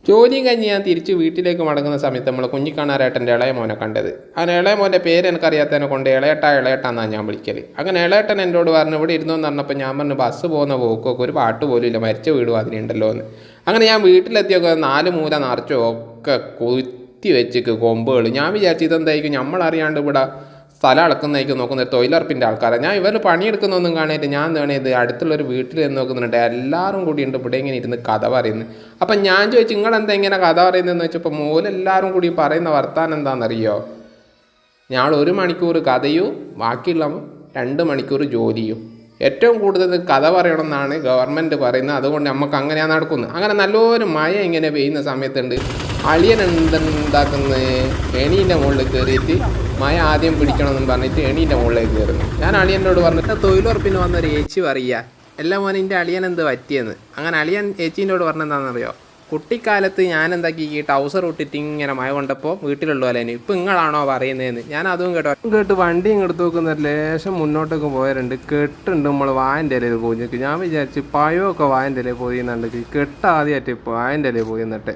ജോലിയും കഴിഞ്ഞ് ഞാൻ തിരിച്ച് വീട്ടിലേക്ക് മടങ്ങുന്ന സമയത്ത് നമ്മൾ കുഞ്ഞിക്കണ്ണാരേട്ടൻ്റെ ഇളയ മോനെ കണ്ടത്. അങ്ങനെ ഇളയ മോൻ്റെ പേര് എനിക്കറിയാത്തതിനെ കൊണ്ട് ഇളയട്ടാന്നാണ് ഞാൻ വിളിക്കൽ. അങ്ങനെ ഇളയട്ടൻ എന്നോട് പറഞ്ഞു ഇവിടെ ഇരുന്നോന്ന് പറഞ്ഞപ്പോൾ ഞാൻ പറഞ്ഞു ബസ് പോകുന്ന പോക്കൊക്കെ ഒരു പാട്ട് പോലും ഇല്ല, മരിച്ച വീടും അതിനുണ്ടല്ലോ എന്ന്. അങ്ങനെ ഞാൻ വീട്ടിലെത്തിയൊക്കെ 4 മൂല നിറച്ചൊക്കെ കൊത്തി വെച്ചിക്ക് കൊമ്പുകൾ. ഞാൻ വിചാരിച്ചു ഇതെന്തായിരിക്കും നമ്മളറിയാണ്ട് ഇവിടെ സ്ഥലം അളക്കുന്നതായിരിക്കും നോക്കുന്നത് തൊഴിലുറപ്പിൻ്റെ ആൾക്കാരെ. ഞാൻ ഇവർ പണിയെടുക്കുന്നൊന്നും കാണിയിട്ട് ഞാൻ ഇത് അടുത്തുള്ളൊരു വീട്ടിൽ നിന്ന് നോക്കുന്നുണ്ട്. എല്ലാവരും കൂടിയുണ്ട് ഇവിടെ ഇങ്ങനെ ഇരുന്ന് കഥ പറയുന്നത്. അപ്പം ഞാൻ ചോദിച്ചു നിങ്ങളെന്താ ഇങ്ങനെ കഥ പറയുന്നതെന്ന് വെച്ചപ്പോൾ മൂലെല്ലാവരും കൂടി പറയുന്ന വർത്താനം എന്താണെന്നറിയോ? ഞങ്ങൾ 1 മണിക്കൂർ കഥയും ബാക്കിയുള്ള 2 മണിക്കൂർ ജോലിയും. ഏറ്റവും കൂടുതൽ കഥ പറയണമെന്നാണ് ഗവൺമെൻറ് പറയുന്നത്. അതുകൊണ്ട് നമുക്ക് അങ്ങനെയാണ് നടക്കുന്നത്. അങ്ങനെ നല്ലൊരു മഴ ഇങ്ങനെ പെയ്യുന്ന സമയത്തുണ്ട് അളിയൻ എന്താക്കുന്നത് എണീൻ്റെ മുകളിൽ കയറിയിട്ട് മഴ ആദ്യം പിടിക്കണമെന്ന് പറഞ്ഞിട്ട് എണീൻ്റെ മുകളിലേക്ക് കയറുന്നു. ഞാൻ അളിയനോട് പറഞ്ഞിട്ട് തൊഴിലുറപ്പിന് വന്നൊരു ഏച്ചി പറയുക എല്ലാം മോനെ എൻ്റെ അളിയൻ എന്ത് പറ്റിയെന്ന്. അങ്ങനെ അളിയൻ ഏച്ചീനോട് പറഞ്ഞെന്താണെന്നറിയോ? കുട്ടിക്കാലത്ത് ഞാൻ എന്താക്കി ഈ ടൗസർ ഇട്ടിട്ട് ഇങ്ങനെ മഴ കൊണ്ടപ്പോൾ വീട്ടിലുള്ള പോലെ ഇപ്പം നിങ്ങളാണോ പറയുന്നതെന്ന്. ഞാൻ അതും കേട്ട് വണ്ടി ഇങ്ങോട്ട് നോക്കുന്ന ലേശം മുന്നോട്ടൊക്കെ പോയാലുണ്ട് കെട്ടുണ്ട് നമ്മൾ വായൻ്റെ ഇലയിൽ പോയിട്ട്. ഞാൻ വിചാരിച്ച് പഴമൊക്കെ വായൻ്റെ ഇലയിൽ പോയി എന്നുണ്ടെങ്കിൽ കെട്ട് ആദ്യമായിട്ട് വായൻ്റെ ഇലയിൽ പോയി എന്നിട്ട്